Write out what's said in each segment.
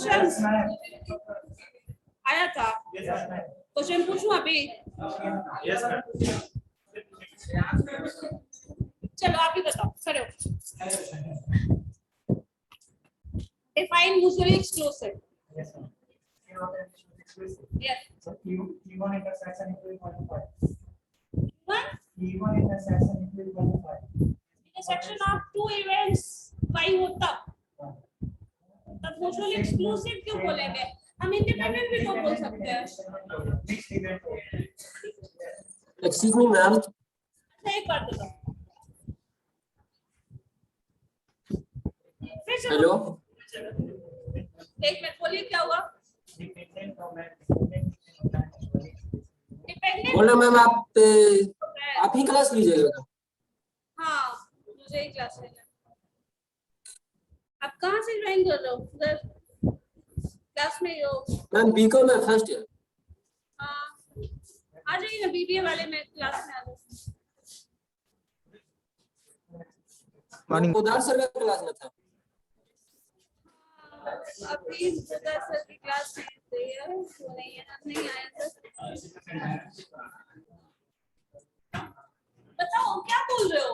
Question आया था? Question पूछूं अभी? चलो आप ही बताओ, खड़े हो। Define mutually exclusive. Yes, sir. Yes. So E1 intersection equal 25. One E1 intersection equal 25. intersection of two events y हो तब mutually exclusive क्यों बोलेंगे? हम independent भी तो बोल सकते हैं। Excuse me, ma'am. एक बार बताओ। हेलो, एक मिनट बोलिए, क्या हुआ? बोलो मैम, आप ही क्लास लीजिएगा? हाँ, मुझे ही क्लास लेना। आप कहाँ से ज्वाइन कर रहे हो? उधर क्लास में हो? मैम बीकॉम में फर्स्ट ईयर। हाँ, आ जाइए ना, बीबीए वाले में क्लास में आ जाओ। उदार सर का क्लास में था। अभी उदार सर की क्लास नहीं है, नहीं आया सर। बताओ क्या बोल रहे हो?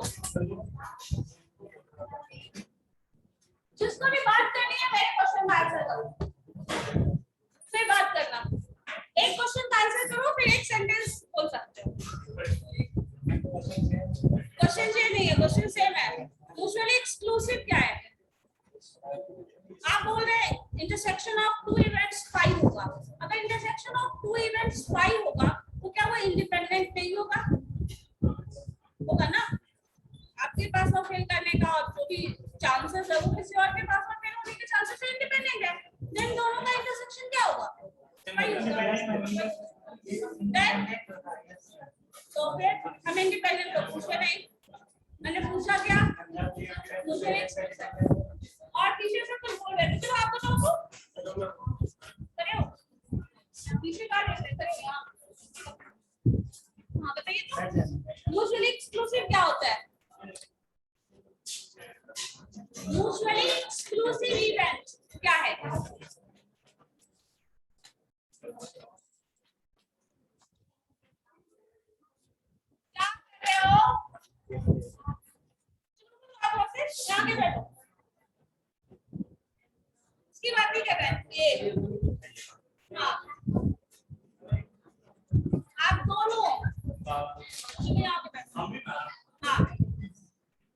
जिसको भी बात करनी है मेरे क्वेश्चन का आंसर करो, फिर बात करना। एक क्वेश्चन का आंसर करो, फिर एक सेंटेंस बोल सकते हो। क्वेश्चन ये नहीं है, क्वेश्चन सेम है। म्यूचुअली एक्सक्लूसिव क्या है? आप बोल रहे हैं इंटरसेक्शन ऑफ टू इवेंट्स 5 होगा। अगर इंटरसेक्शन ऑफ टू इवेंट्स 5 होगा तो क्या वो इंडिपेंडेंट नहीं होगा? होगा ना। आपके पास और फेल करने का जो भी चांसेस है वो किसी और के पास और फेल होने के चांसेस इंडिपेंडेंट है। देन दोनों का इंटरसेक्शन क्या होगा? देन तो फिर हम इंडिपेंडेंट को पूछे नहीं, मैंने पूछा क्या? मुझे और पीछे से कुछ बोल रहे थे, चलो आप बताओ तो करे हो पीछे का देख रहे हो। हाँ बताइए तो म्यूचुअली एक्सक्लूसिव क्या होता है? म्यूचुअली एक्सक्लूसिव इवेंट क्या है? क्या कर रहे हो? आप यहाँ के बैठो, इसकी बात नहीं कर रहे हैं ये। हाँ आप दोनों यहाँ पे बैठो। हाँ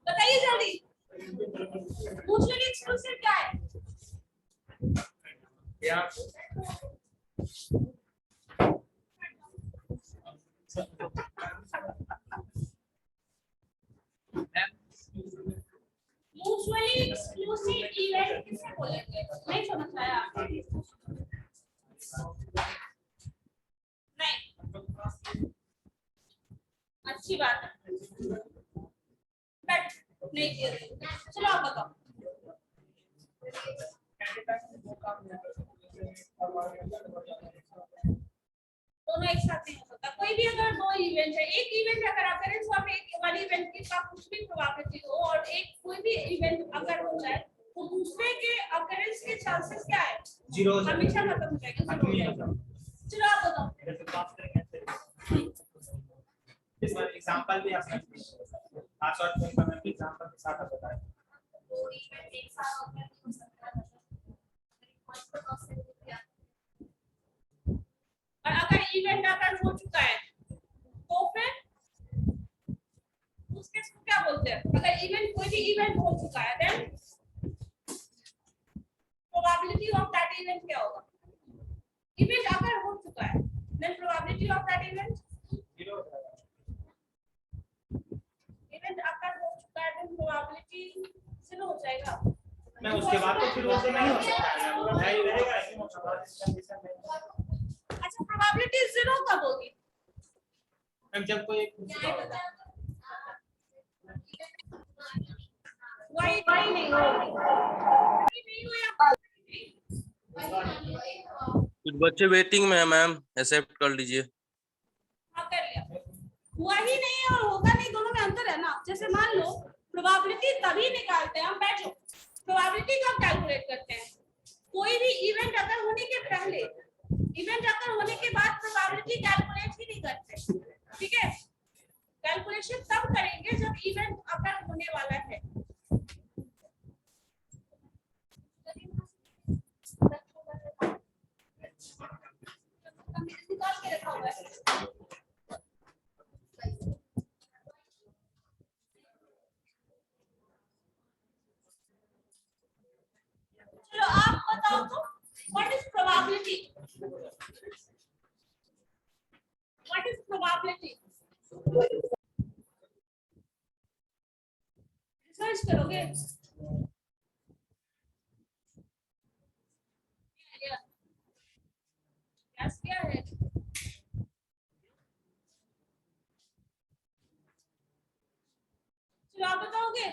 बताइए जल्दी, म्यूचुअली एक्सक्लूसिव क्या है? म्यूचुअली एक्सक्लूसिव इवेंट किसे बोलेंगे? नहीं समझ आया? नहीं, अच्छी बात है, बट नहीं किया। चलो आप बताओ। दोनों एक साथ नहीं हो सकता। कोई भी अगर दो इवेंट है, एक इवेंट अगर अकरेंस ऑफ एक वाली इवेंट की का कुछ भी प्रोबेबिलिटी हो और एक कोई भी इवेंट अगर हो जाए तो दूसरे के अकरेंस के चांसेस क्या है? जीरो, हमेशा खत्म हो जाएगा। चलो आप बताओ। इस बार एग्जांपल भी आपने आज और कोई मैं एग्जांपल के साथ बताया। दो इवेंट एक साथ होकर नहीं हो सकता। और अगर इवेंट अगर हो चुका है तो फिर उस केस को क्या बोलते हैं? अगर इवेंट कोई भी इवेंट हो चुका है then probability of that event क्या होगा? इवेंट अगर हो चुका है then probability of that event zero. Event अगर हो चुका है देन प्रोबेबिलिटी जीरो हो जाएगा। मैं उसके बाद तो फिर वैसे नहीं हो सकता है, नहीं रहेगा। अच्छा प्रोबेबिलिटी जीरो कब होगी? जब कोई वही नहीं होगी। कुछ बच्चे वेटिंग में है मैम, एक्सेप्ट कर लीजिए। हाँ कर लिया। हुआ ही नहीं है और होगा नहीं, दोनों में अंतर है ना। जैसे मान लो प्रोबेबिलिटी तभी निकालते हैं हम, बैठो प्रोबेबिलिटी कब कैलकुलेट करते हैं? कोई भी इवेंट हुआ है। चलो आप बताओ तो what is probability? What is probability? Research करोगे? गैस क्या है? चलो आप बताओगे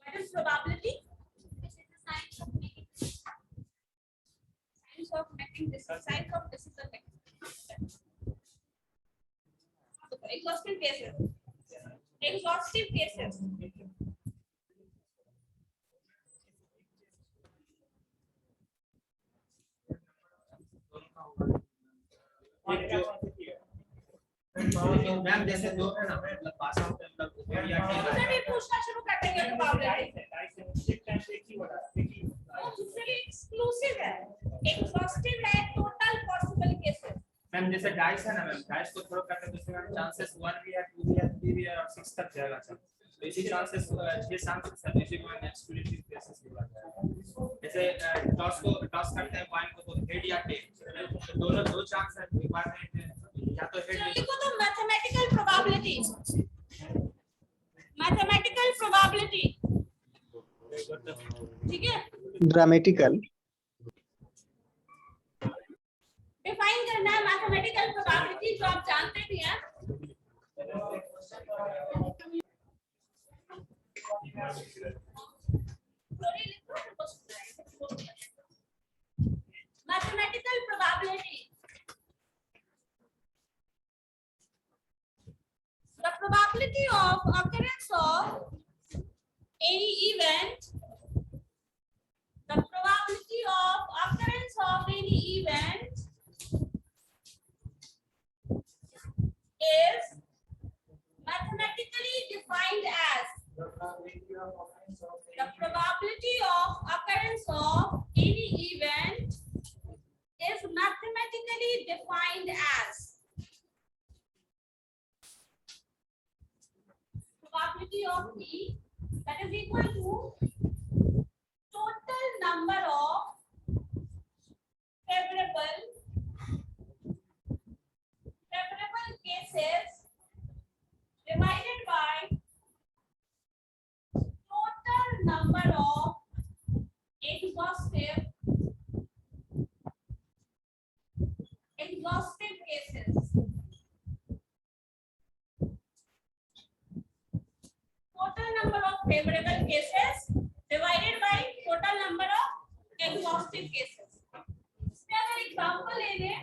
what is probability? This is the science of making science of decision making. Exhaustive cases. Exhaustive cases. Ma'am जैसे दो है ना मतलब पास आउट मतलब या उसे भी पूछना शुरू कर देंगे प्रोबेबिलिटी। टेन दूसरी एक्सक्लूसिव है, एग्जॉस्टिव है, टोटल पॉसिबल केसेस। मैम जैसे डाइस है ना मैम डाइस को थ्रो करने तो उसमें चांसेस 1 भी है 2 भी है 3 भी है और 6 तक जाएगा सर। तो इसी चांसेस ये चांसेस है इसी को मैंने एक्सक्लूसिव केसेस बोला है। जैसे टॉस करते हैं कॉइन को तो हेड या टेल तो दोनों दो चांस है एक बार में या तो हेड लिखो तो मैथमेटिकल प्रोबेबिलिटी। मैथमेटिकल प्रोबेबिलिटी ठीक है। ड्रामेटिकल डिफाइन करना है मैथमेटिकल प्रोबेबिलिटी जो आप जानते भी हैं। Mathematical probability, the probability of occurrence of any event, the probability of occurrence of any event is mathematically defined as the probability of occurrence of any event is mathematically defined as probability of E that is equal to total number of favorable cases divided by total number of exhaustive cases. Total number of favorable cases divided by total number of exhaustive cases. इसमें अगर example ले लें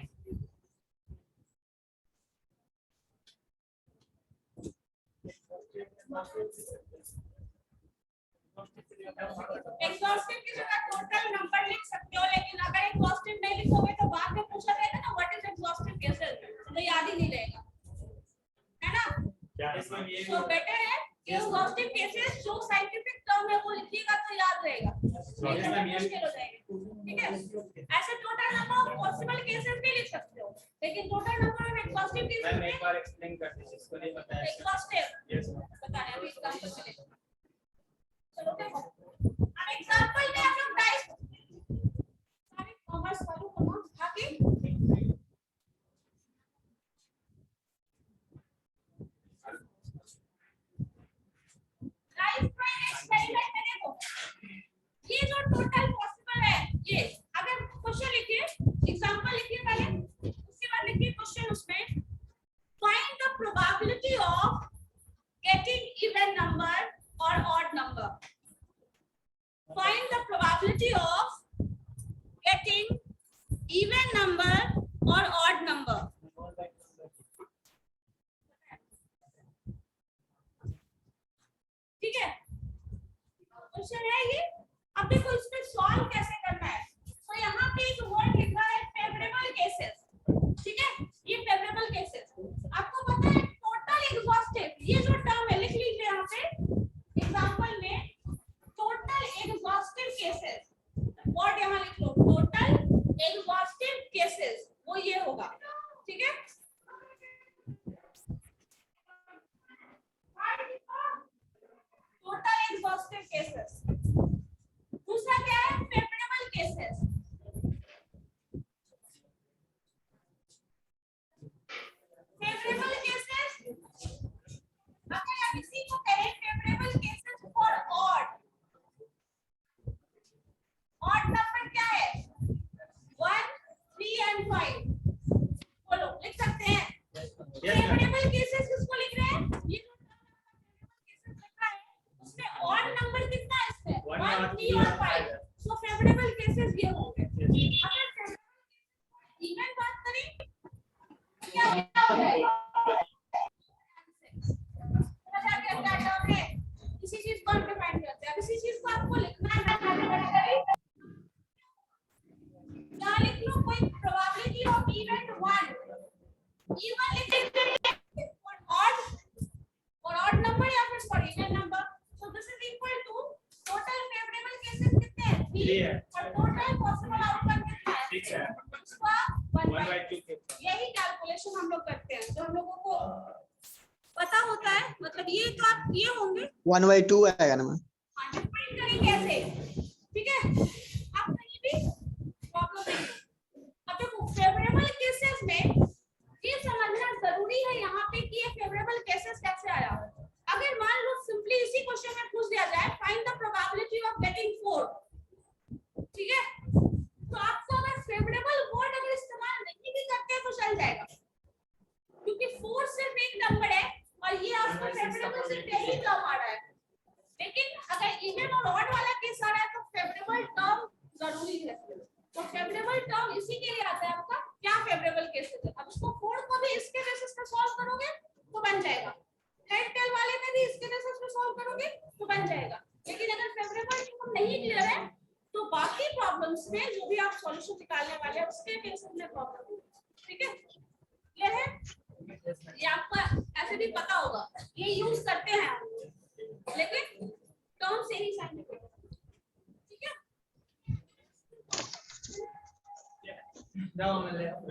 exhaustive की जगह total number लिख सकते हो, लेकिन अगर एग्जॉस्टिव नहीं लिखोगे तो बाद में पूछा जाएगा ना व्हाट इज एग्जॉस्टिव केसेस, तो याद ही नहीं रहेगा, है ना। तो बेटर है कि एग्जॉस्टिव केसेस जो साइंटिफिक टर्म है वो लिखिएगा तो याद रहेगा, मुश्किल हो जाएगा। ठीक है, ऐसे total number of possible cases भी लिख सकते हो, लेकिन total number of exhaustive cases ma'am एक बार एक्सप्लेन कर दीजिए इसको नहीं पता है एग्जॉस्टिव यस बता रहे हैं अभी एग्जांपल से लेकर। चलो देखो अब एग्जांपल में हम लोग डाइस सारे कॉमर्स वालों को ना आगे डाइस का एक्सपेरिमेंट में देखो ये जो टोटल पॉसिबल है ये अगर क्वेश्चन लिखिए एग्जांपल लिखिए पहले उसके बाद लिखिए क्वेश्चन उसमें find the probability of getting even number or odd number. Find the probability of getting even number or odd number. ठीक है, क्वेश्चन है ये। अब देखो इसमें सॉल्व कैसे करना है। तो यहाँ पे एक वर्ड लिखा है फेवरेबल केसेस, ठीक है, ये फेवरेबल केसेस। आपको पता है टोटल एग्जॉस्टिव ये जो टर्म है लिख लीजिए यहाँ पे एग्जांपल में टोटल एग्जॉस्टिव केसेस, वर्ड यहाँ लिख लो टोटल एग्जॉस्टिव 3 और 5 सो फेवरेबल केसेस ये होंगे। अगर इवेंट बात करें क्या है किसी चीज को डिफाइन करते हैं, किसी चीज को आपको लिखना है क्या लिख लो कोई प्रोबेबिलिटी ऑफ इवेंट 1 E1 लिखेंगे और ऑड नंबर या फिर sorry even number so this is equal to total favourable cases कितने हैं 3 और टोटल पॉसिबल आउटकम कितना है 6 है। इसका 1/2 यही कैलकुलेशन हम लोग करते हैं जो हम लोगों को पता होता है, मतलब ये तो आप किए होंगे 1/2 आएगा ना मैम। डिफाइन करेंगे कैसे, ठीक है आप कहीं भी प्रॉब्लम नहीं है। अब देखो फेवरेबल केसेस में ये समझना जरूरी है यहाँ पे कि ये फेवरेबल केसेस कैसे आया। अगर मान लो सिंपली इसी क्वेश्चन में पूछ दिया जाए find the probability of getting 4, ठीक है तो आपको अगर फेवरेबल वर्ड अगर इस्तेमाल नहीं भी करते हैं तो चल जाएगा क्योंकि 4 सिर्फ एक नंबर है और ये आपको फेवरेबल से यही टर्म आ रहा है। लेकिन अगर इवन और ऑड वाला केस आ रहा है तो फेवरेबल टर्म जरूरी है। तो फेवरेबल टर्म इसी के लिए आता है आपका क्या फेवरेबल केसेस है। अब इसको 4 को भी इसके बेसिस पे सॉल्व करोगे तो बन जाएगा, हेड टेल वाले में भी इसके बेसिस पे सॉल्व करोगे तो बन जाएगा। लेकिन अगर फेवरेबल टर्म नहीं क्लियर है तो बाकी प्रॉब्लम्स में जो भी आप सॉल्यूशन निकालने वाले हैं उसके बेसिस में प्रॉब्लम, ठीक है क्लियर है। ये आपको ऐसे भी पता होगा ये यूज करते हैं हम, लेकिन टर्म से ही साइन करेंगे, ठीक है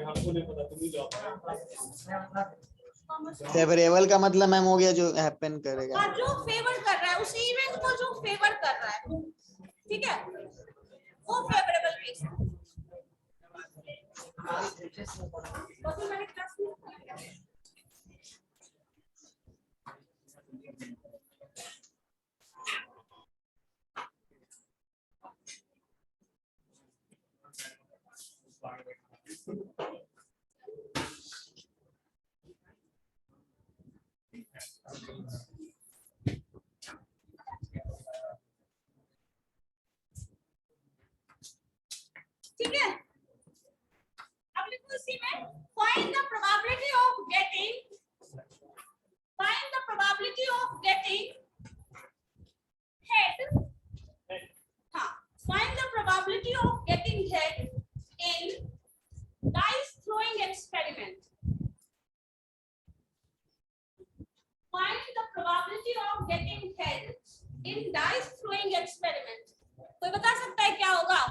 हमको नहीं पता, तुम ही जाओ। फेवरेबल का मतलब मैम हो गया जो हैपन करेगा। और जो फेवर कर रहा है उस इवेंट को जो फेवर कर रहा है, ठीक है वो फेवरेबल केस है। तो मैंने क्लास में ठीक है। अब लिखो इसी में find the probability of getting head, हाँ find the probability of getting head in dice throwing experiment. Find the probability of getting head in dice throwing experiment. कोई बता सकता है क्या होगा?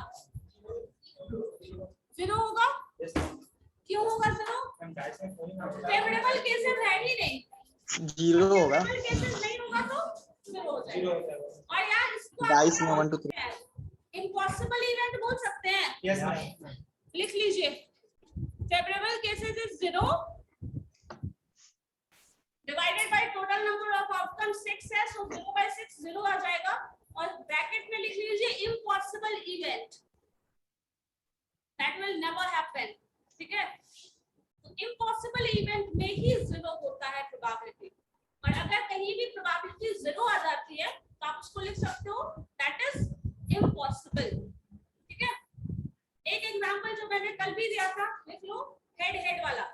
0 होगा। क्यों होगा 0? फेवरेबल केसेस है ही नहीं, 0 होगा। फेवरेबल केसेस नहीं होगा तो 0 हो जाएगा। और यार इसको डाइस में 1 2 3 इम्पॉसिबल इवेंट बोल सकते हैं। Yes ma'am. लिख लीजिए favourable cases is 0 divided by total number of outcome 6 है सो 0/6 0 आ जाएगा और ब्रैकेट में लिख लीजिए impossible event that will never happen, ठीक है तो इम्पॉसिबल इवेंट में ही 0 होता है प्रोबेबिलिटी। और अगर कहीं भी प्रोबेबिलिटी 0 आ जाती है तो आप उसको लिख सकते हो दैट इज इम्पॉसिबल, ठीक है। एक एग्जांपल जो मैंने कल भी दिया था लिख लो हेड वाला।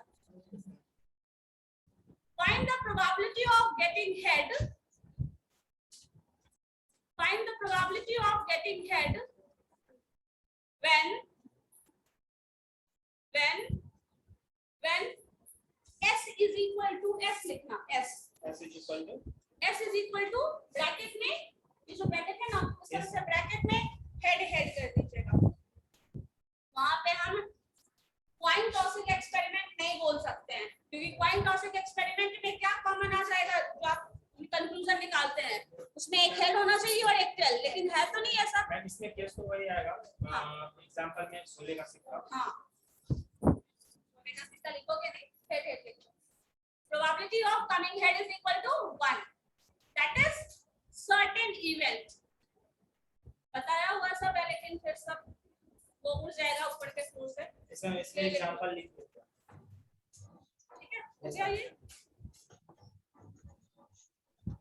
Find the probability of getting head. Find the probability of getting head when s is equal to s लिखना s is equal to bracket में ये जो ब्रैकेट है ना उस तरह से ब्रैकेट में हेड कर दीजिएगा। वहां पे हम कॉइन टॉसिंग एक्सपेरिमेंट नहीं बोल सकते हैं क्योंकि कॉइन टॉसिंग एक्सपेरिमेंट में क्या कॉमन आ जाएगा जो आप कंक्लूजन निकालते हैं उसमें एक हेड होना चाहिए और एक टेल, लेकिन है तो नहीं ऐसा। मैम इसमें केस तो वही आएगा एग्जांपल में सोले का सिक्का। हां सोले का सिक्का लिखोगे नहीं हेड लिखो। Probability of coming head is equal to 1 that is certain event. बताया हुआ सब है लेकिन फिर सब वो उड़ जाएगा ऊपर के फ्लोर से। इसमें एग्जांपल लिख देते हैं, ठीक है हो गया ये।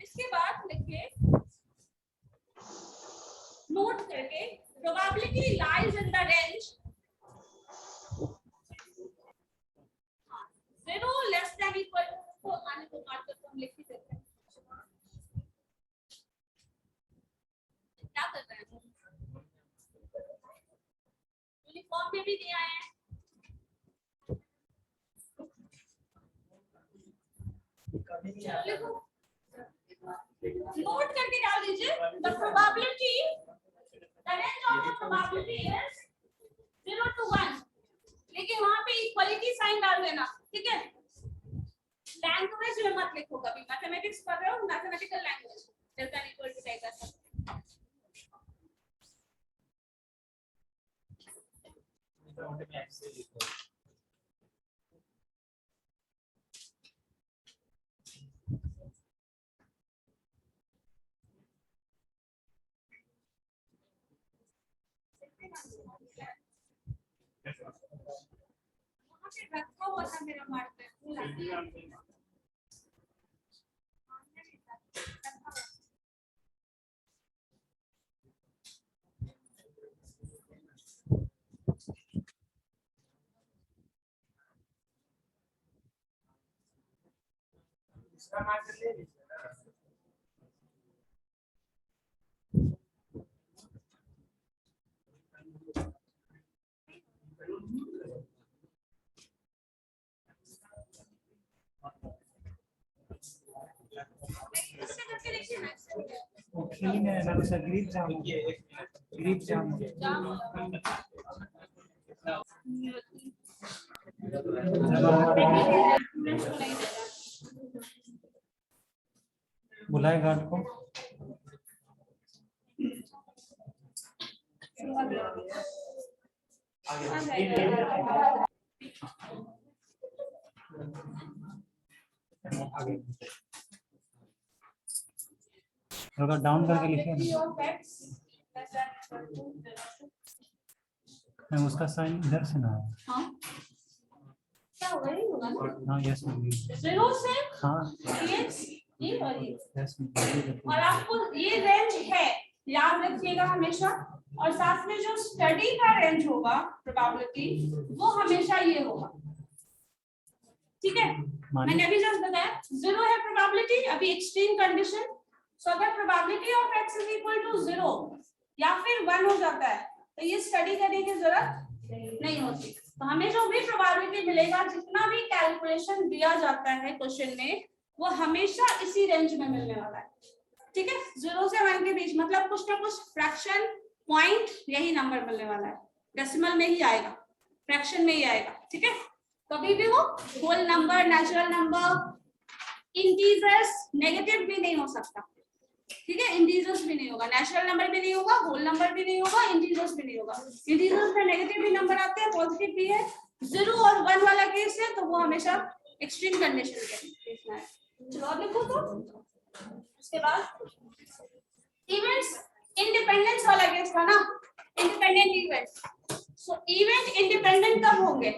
इसके बाद लिखिए नोट करके probability lies in the range 0 less than equal to आने को काट कर हम लिख ही देते हैं। क्या कर रहे हैं यूनिफॉर्म में भी दिया है। नोट करके डाल दीजिए the probability the range of the probability is 0 to 1, लेकिन वहां पे इक्वलिटी साइन डाल देना, ठीक है। लैंग्वेज में मत लिखो कभी, मैथमेटिक्स पढ़ रहे हो mathematical language less than equal to type ऐसा। वहाँ पे रखा हुआ था मेरा मार्कर, इसका मार्कर ले लीजिए ना। इससे करके देखिए ना, वो क्लीन है ना, उसका ग्रिप जाम हो गया, ग्रिप जाम हो गया। जाम हो गया। बुलाए गार्ड को। थोड़ा डाउन करके लिखिए ना। नहीं, उसका साइन इधर से ना है। हाँ क्या होगा, ये होगा ना हाँ यस मैम। 0 से हाँ ये और ये, यस और आपको ये रेंज है याद रखिएगा हमेशा। और साथ में जो स्टडी का रेंज होगा प्रोबेबिलिटी वो हमेशा ये होगा, ठीक है। मैंने अभी जस्ट बताया 0 है प्रोबेबिलिटी, अभी एक्सट्रीम कंडीशन। सो अगर probability of x is equal to 0 या फिर 1 हो जाता है तो ये स्टडी करने की जरूरत नहीं होती। तो हमें जो भी प्रोबेबिलिटी मिलेगा, जितना भी कैलकुलेशन दिया जाता है क्वेश्चन में, वो हमेशा इसी रेंज में मिलने वाला है, ठीक है। 0 से 1 के बीच, मतलब कुछ ना कुछ फ्रैक्शन पॉइंट यही नंबर मिलने वाला है। डेसिमल में ही आएगा, फ्रैक्शन में ही आएगा, ठीक है। कभी भी वो whole number, natural number, integers, negative भी नहीं हो सकता, ठीक है। इंटीजर्स भी नहीं होगा, नेचुरल नंबर भी नहीं होगा, होल नंबर भी नहीं होगा, इंटीजर्स भी नहीं होगा। इंटीजर्स में नेगेटिव भी नंबर आते हैं, पॉजिटिव भी है। 0 और 1 वाला केस है तो वो हमेशा एक्सट्रीम कंडीशन के केस में है। चलो अब लिखो तो उसके बाद इवेंट्स इंडिपेंडेंस वाला केस था ना, इंडिपेंडेंट इवेंट। सो इवेंट इंडिपेंडेंट कब होंगे,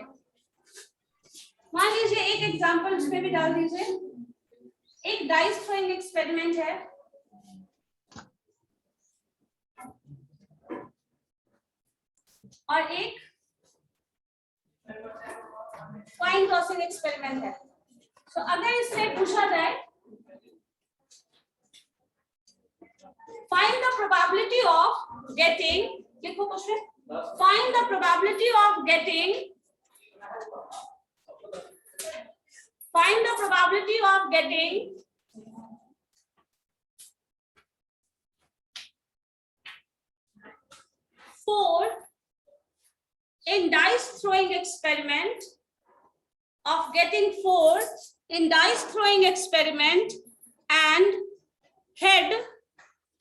मान लीजिए एक एग्जांपल इसमें भी डाल दीजिए। एक डाइस थ्रोइंग एक्सपेरिमेंट है, और एक कॉइन टॉसिंग एक्सपेरिमेंट है। तो अगर इसमें पूछा जाए find the probability of getting, लिखो question, find the probability of getting, find the probability of getting 4 in dice throwing experiment, of getting 4 in dice throwing experiment and head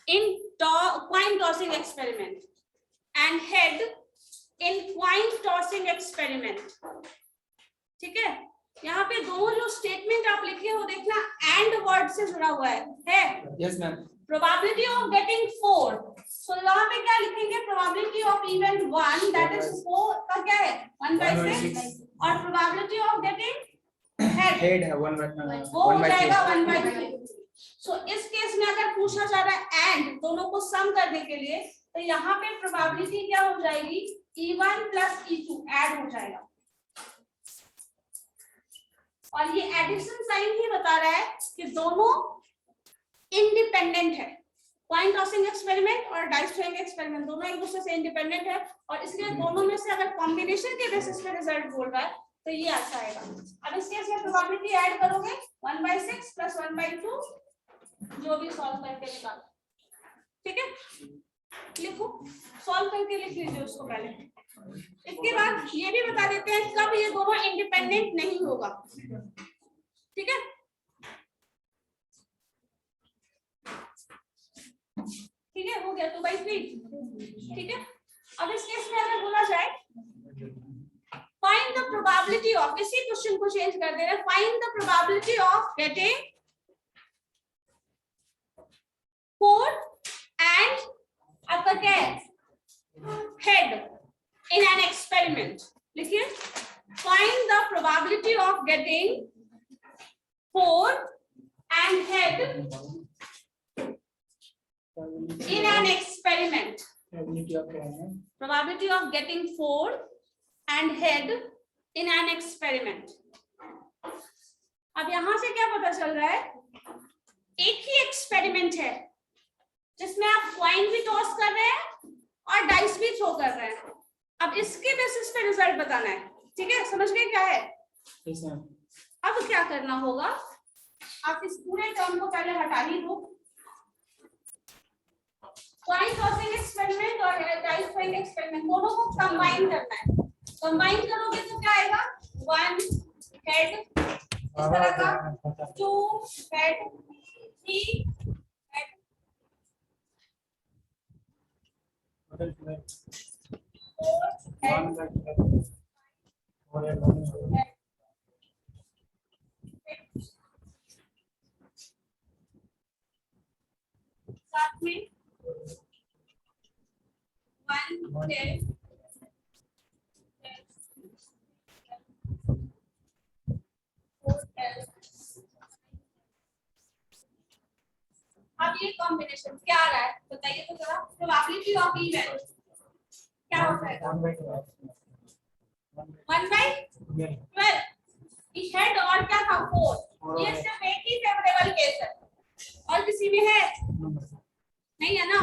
in coin tossing experiment and head in coin tossing experiment, ठीक है। यहाँ पे दोनों जो statement आप लिखे हो देखना एंड वर्ड से जुड़ा हुआ है yes ma'am. Probability of getting 4, सो यहाँ पे क्या लिखेंगे, probability of event 1 that is 4 का क्या है 1/6, और प्रोबेबिलिटी ऑफ गेटिंग हेड है 1 वो हो जाएगा 1/3। सो इस केस में अगर पूछा जा रहा है एंड दोनों को सम करने के लिए, तो यहाँ पे प्रोबेबिलिटी क्या हो जाएगी, E1 प्लस E2 ऐड हो जाएगा, और ये एडिशन साइन ही बता रहा है कि दोनों इंडिपेंडेंट है। कॉइन टॉसिंग एक्सपेरिमेंट और डाइस थ्रोइंग एक्सपेरिमेंट दोनों एक दूसरे से इंडिपेंडेंट है, और इसलिए दोनों में से अगर कॉम्बिनेशन के बेसिस पे रिजल्ट बोल रहा है तो ये अच्छा आएगा। अब इसके इसमें प्रोबेबिलिटी ऐड करोगे 1/6 प्लस 1/2 जो भी सॉल्व करके निकालो, ठीक है। लिखो, सॉल्व करके लिख लीजिए उसको पहले। इसके बाद ये भी बता देते हैं कब ये दोनों इंडिपेंडेंट नहीं होगा, ठीक है। ठीक है, हो गया 2/3, ठीक है। अब इस केस में अगर बोला जाए फाइंड द प्रोबेबिलिटी ऑफ, इसी क्वेश्चन को चेंज कर दे रहे हैं, find the probability of getting 4 and आपका क्या है हेड इन एन एक्सपेरिमेंट। लिखिए, find the probability of getting 4 and head in an experiment. Probability of getting 4 and head in an experiment. अब यहां से क्या पता चल रहा है, एक ही एक्सपेरिमेंट है जिसमें आप कॉइन भी टॉस कर रहे हैं और डाइस भी थ्रो कर रहे हैं। अब इसके बेसिस पे रिजल्ट बताना है, ठीक है। समझ गए क्या है? अब क्या करना होगा, आप इस पूरे टर्म को पहले हटा ही दो। कॉइन टॉसिंग एक्सपेरिमेंट और डाइस थ्रोइंग एक्सपेरिमेंट दोनों को कंबाइन करना है। कंबाइन करोगे तो क्या आएगा, 1 हेड इस तरह का, 2 हेड, 3 हेड, 4 हेड, साथ में 1 10 अब ये कॉम्बिनेशन क्या आ रहा है बताइए तो जरा। प्रोबेबिलिटी ऑफ इवेंट क्या हो जाएगा, 1/12। हेड और क्या था 4, ये सिर्फ एक ही फेवरेबल केस है और किसी में है नहीं है ना,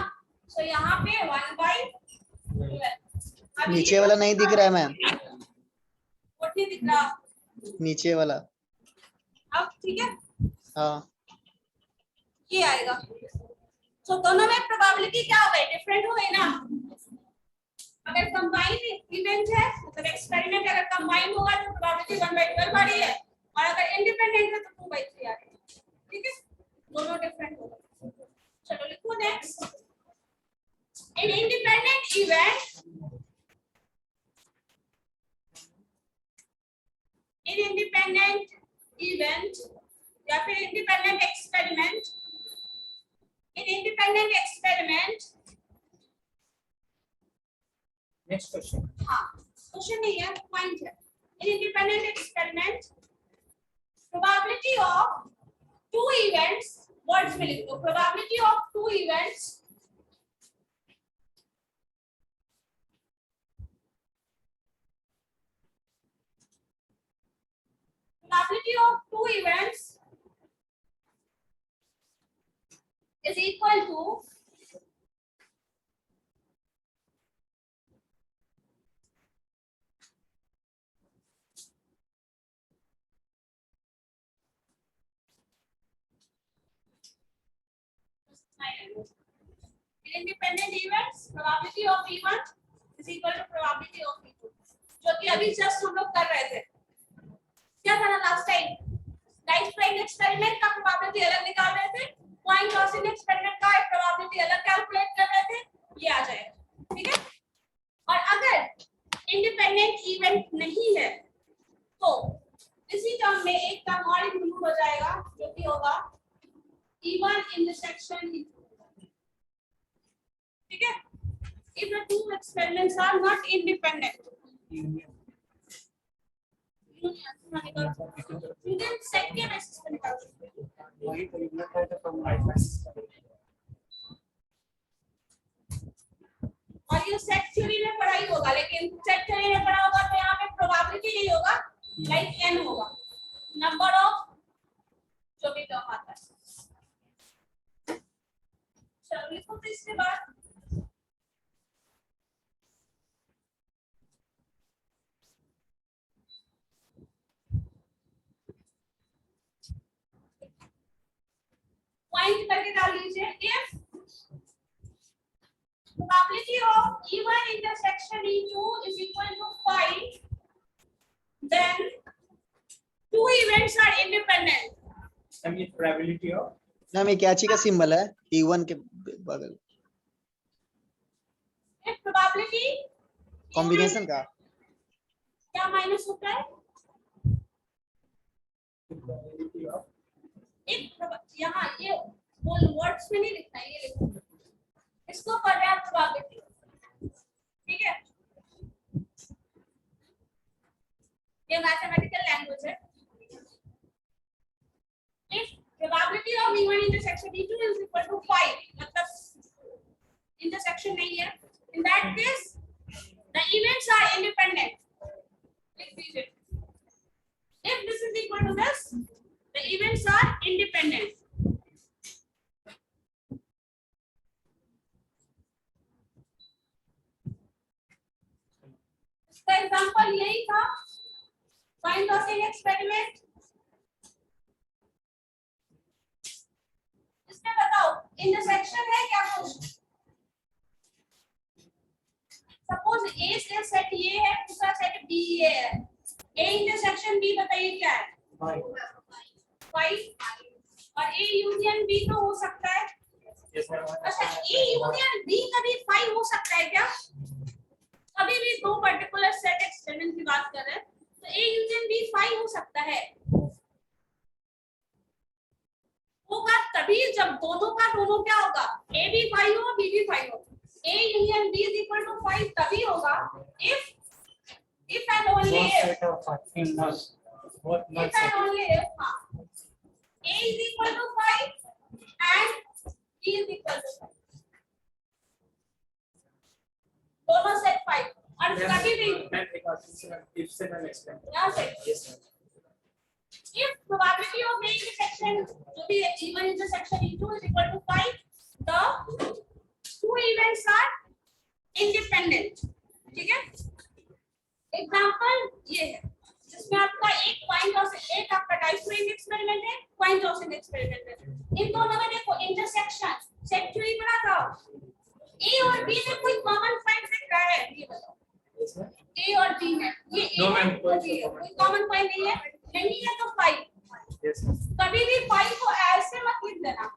तो यहाँ पे 1/12। नीचे वाला नहीं दिख रहा है मैम, वो नहीं दिख रहा नीचे वाला। अब ठीक है, हाँ ये आएगा। तो दोनों में प्रोबेबिलिटी क्या हो गई, डिफरेंट हो गई ना। अगर कंबाइन इवेंट है मतलब एक्सपेरिमेंट अगर कंबाइन होगा तो प्रोबेबिलिटी 1/12 आ रही है, और अगर इंडिपेंडेंट है तो 2/3 आ रही है, ठीक है। दोनों डिफरेंट होगा। चलो लिखो next, in independent event, in independent event या फिर independent experiment, in independent experiment. Next question, हाँ क्वेश्चन नहीं है, पॉइंट है। In independent experiment probability of 2 events, words में लिख दो, probability of 2 events probability of 2 events is equal to independent events probability of E1 is equal to probability of E2, जो कि अभी जस्ट हम लोग कर रहे थे। क्या था ना last time, dice throwing experiment का प्रोबेबिलिटी अलग निकाल रहे थे, कॉइन टॉसिंग एक्सपेरिमेंट का प्रोबेबिलिटी अलग कैलकुलेट कर रहे थे, ये आ जाएगा, ठीक है। और अगर इंडिपेंडेंट इवेंट नहीं है तो इसी टर्म में एक टर्म और इंक्लूड हो जाएगा जो कि होगा E1 इंटरसेक्शन E2, ठीक है। If the 2 experiments are not independent, you can set के basis पे निकाल सकते हो। वही तो यूनिट है तो कम राइट और ये सेट थ्योरी में पढ़ा ही होगा, लेकिन सेट थ्योरी में पढ़ा होगा तो यहाँ पे प्रोबेबिलिटी नहीं होगा, लाइक n होगा, नंबर ऑफ जो भी टर्म आता है। चलो लिखो तो इसके बाद पॉइंट करके डाल लीजिए, if probability of E1 intersection E2 is equal to 5, then two events are independent. I mean probability of ma'am ये क्या चीज का सिंबल है E1 के बगल? If probability कॉम्बिनेशन का? क्या माइनस होता है? probability of यहाँ ये बोल वर्ड्स में नहीं लिखना है, ये लिखो, इसको पढ़ रहे हैं प्रोबेबिलिटी, ठीक है? ये मैथमेटिकल लैंग्वेज है। If probability of E1 intersection E2 is equal to 5, मतलब intersection नहीं है, in that case the events are independent. लिख दीजिए, if this is equal to this, the events are independent. इसका एग्जांपल यही था, फाइंड लॉसिंग एक्सपेरिमेंट। इसमें बताओ इंटरसेक्शन है क्या कुछ? सपोज ए से सेट ये है, दूसरा सेट बी ये है, ए इंटरसेक्शन बी बताइए क्या है? 5 और ए यूनियन बी तो हो सकता है। अच्छा ए यूनियन बी कभी 5 हो सकता है क्या? अभी भी दो पर्टिकुलर सेट एक्सपेरिमेंट की बात कर रहे हैं, तो ए यूनियन बी 5 हो सकता है, होगा तभी जब दोनों का दोनों क्या होगा, ए भी 5 हो बी भी 5 हो। A union B is equal to 5 तभी होगा if and only if if and only if A is equal to 5 and B is equal to 5, दोनों सेट 5 और कभी भी if से मैं explain यहाँ से yes sir if probability of A intersection जो भी E1 intersection E2 is equal to 5, the two events are independent, ठीक है? एग्जांपल ये है जिसमें आपका एक पॉइंट और एक आपका डाइक्रोइंग एक्सपेरिमेंट है, पॉइंट टॉसिंग एक्सपेरिमेंट है। इन दोनों में देखो इंटरसेक्शन सेट थ्योरी पढ़ा था, ए और बी में कोई कॉमन पॉइंट दिख रहा है? ये बताओ, yes sir ए और बी में ये No, ए ma'am, और बी है, कोई कॉमन पॉइंट नहीं है, नहीं है तो 5। yes sir कभी भी 5 को ऐसे मत लिख देना,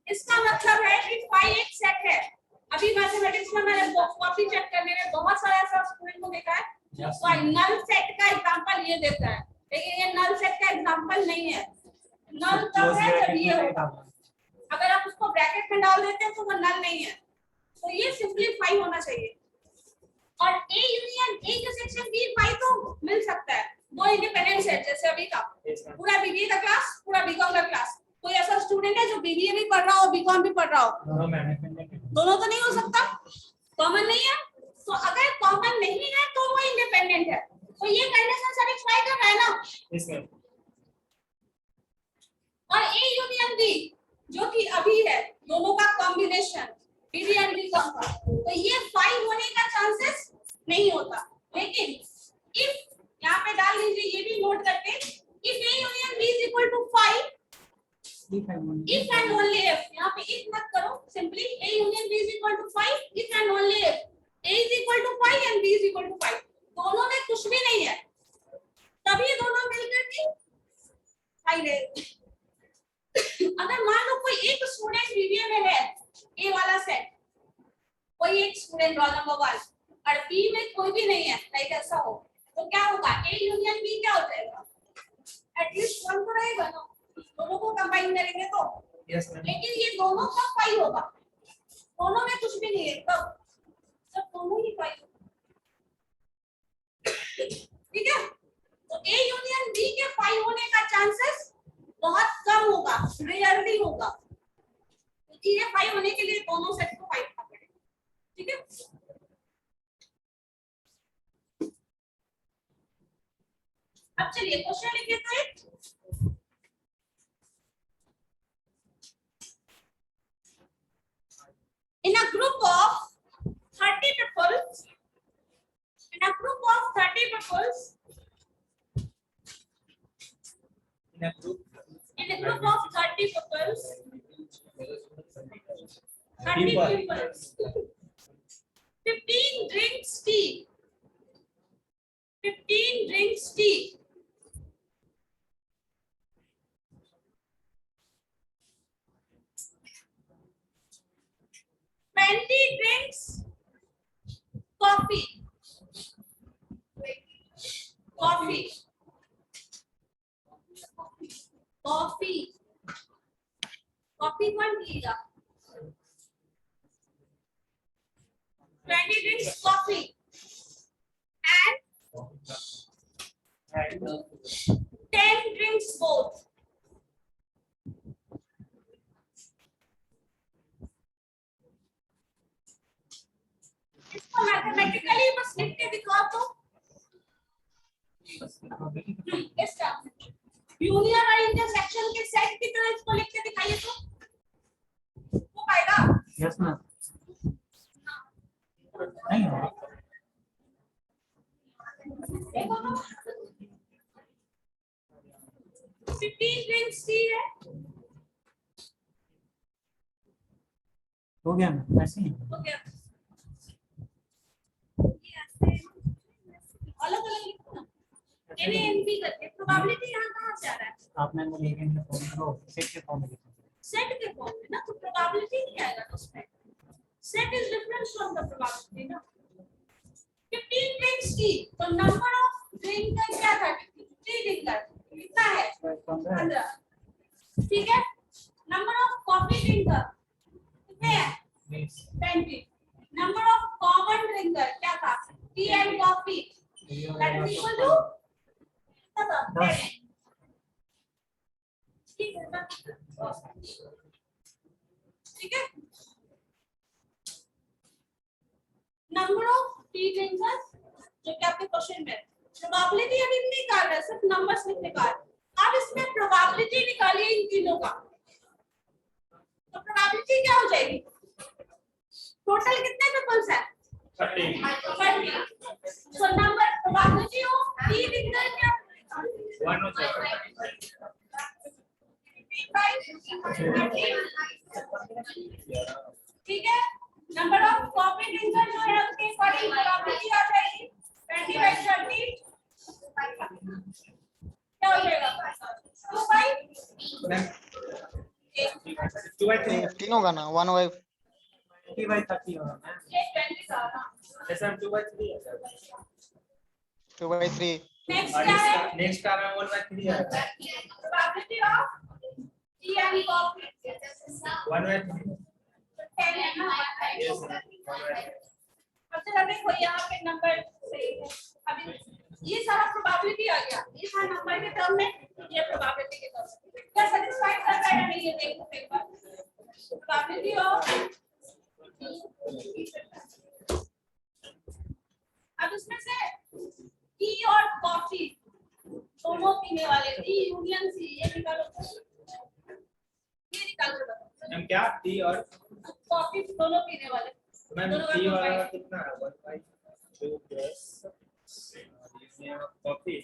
इसका मतलब है कि 5 एक सेट है। अभी मैथमेटिक्स में मैंने कॉपी चेक करने में बहुत सारा ऐसा स्टूडेंट को देखा है जो नल सेट का एग्जांपल ये देता है, लेकिन ये नल सेट का एग्जांपल नहीं है। नल तब है जब ये होगा, अगर आप उसको ब्रैकेट में डाल देते हैं तो वो नल नहीं है, तो ये सिंपलीफाई होना चाहिए। और A union A intersection B 5 तो मिल सकता है, दो इंडिपेंडेंट सेट जैसे अभी का पूरा बीबीए का क्लास, पूरा बीकॉम का क्लास। कोई ऐसा स्टूडेंट है जो बीबीए भी पढ़ रहा हो बीकॉम भी पढ़ रहा हो? no ma'am दोनों तो नहीं हो सकता, कॉमन नहीं है। तो अगर कॉमन नहीं है तो वो इंडिपेंडेंट है, तो ये कंडीशन सैटिस्फाई कर रहा है ना? yes ma'am और ए यूनियन बी जो कि अभी है, दोनों का कॉम्बिनेशन बी एंड बी का, तो ये 5 होने का चांसेस नहीं होता। लेकिन इफ यहाँ पे डाल लीजिए, ये भी नोट करके, if A union B is equal to 5, if and only if, यहाँ पे if मत करो, simply A union B is equal to 5 if and only if A is equal to 5 and B is equal to 5, दोनों में कुछ भी नहीं है, तभी दोनों मिलकर के 5 है। अगर मान लो कोई एक स्टूडेंट बीबीए में है, A वाला सेट, कोई एक स्टूडेंट रोल नंबर 1 और B में कोई भी नहीं है, लाइक ऐसा हो, तो क्या होगा? A यूनियन B क्या हो जाएगा? एटलीस्ट 1 तो रहेगा ना, दोनों को कंबाइन करेंगे तो। yes ma'am लेकिन ये दोनों का 5 होगा, दोनों में कुछ भी नहीं है, तब जब दोनों ही 5 ठीक है? तो A यूनियन B के 5 होने का चांसेस बहुत कम होगा, रेयरली होगा, क्योंकि ये 5 होने के लिए दोनों सेट को 5 करना पड़ेगा, ठीक है? अब चलिए क्वेश्चन लिखिए तो एक in a group of 30 people, in a group of 30 people, In a group. in a group of 30 people, 30 people, 15 drinks tea. 15 drinks tea. 20 drinks coffee. Coffee. Coffee. Coffee कौन पिएगा? 20 drinks coffee and 10 drinks both. इसको mathematically बस लिख के दिखाओ तो union और intersection के सेट की तरह इसको लिख के दिखाइए तो वो पाएगा। Yes ma'am. नहीं होगा। देखो तो 15 ड्रिंक्स टी है। हो गया मैम, ऐसे ही हो गया। अलग अलग लिखो ना, एन एन बी करके। प्रोबेबिलिटी यहाँ कहाँ से आ रहा है? आपने मुझे एक मिनट फोन करो, सेट के फॉर्म में लिखो। सेट के फॉर्म में ना, तो प्रोबेबिलिटी नहीं आएगा तो उसमें। Set is different from the probability ना। 15 ड्रिंक्स टी, तो नंबर ऑफ ड्रिंकर क्या था? 3 ड्रिंकर कितना है? 15। ठीक है। नंबर ऑफ कॉफी ड्रिंकर कितने हैं? 20। नंबर ऑफ कॉमन ड्रिंकर क्या था? Tea and coffee, that is equal to कितना था? 10। ठीक है ना? ठीक है। नंबर ऑफ टी ड्रिंकर्स जो कि आपके क्वेश्चन में प्रोबेबिलिटी अभी नहीं निकाल रहा है, सिर्फ नंबर्स लिखने का है। अब इसमें प्रोबेबिलिटी निकालिए इन तीनों का, तो प्रोबेबिलिटी क्या हो जाएगी? टोटल कितने पीपल्स है? 30। So number probability of T drinker क्या? 1 हो जाएगा। ठीक है। नंबर ऑफ कॉफी ड्रिंकर जो है उसके अकॉर्डिंग प्रोबेबिलिटी आ जाएगी 20/30। क्या हो जाएगा? 2/3 15 होगा ना 1/. 20/30 होगा मैम। ये 20 था ना। ऐसा 2/3 है सर। 2/3. नेक्स्ट और क्या है? नेक्स्ट का में 1/3 है। Probability of T and coffee 1/3। 10 है ना। Yes sir. 1/3। अच्छा देखो यहाँ पे नंबर सही है। अभी ये सारा प्रोबेबिलिटी आ गया, ये सारा नंबर के टर्म में, ये प्रोबेबिलिटी के टर्म में। क्या सेटिस्फाइड करता है या नहीं ये देखो एक बार। प्रोबेबिलिटी ऑफ अब इसमें से टी और कॉफी दोनों पीने वाले, टी यूनियन सी, ये निकालो। ये निकाल के बताओ। हम क्या टी और कॉफी दोनों पीने वाले। मैम दोनों का टी वाला combined। कितना है? 1/2 प्लस इसमें कॉफी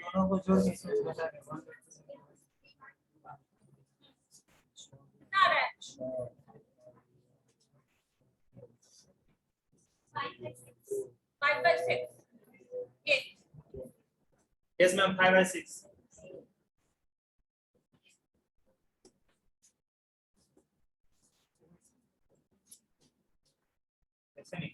दोनों को जोड़ के सोच बता रहे हैं। कितना आ रहा है? 5/6। ये यस मैम 5/6। ऐसे नहीं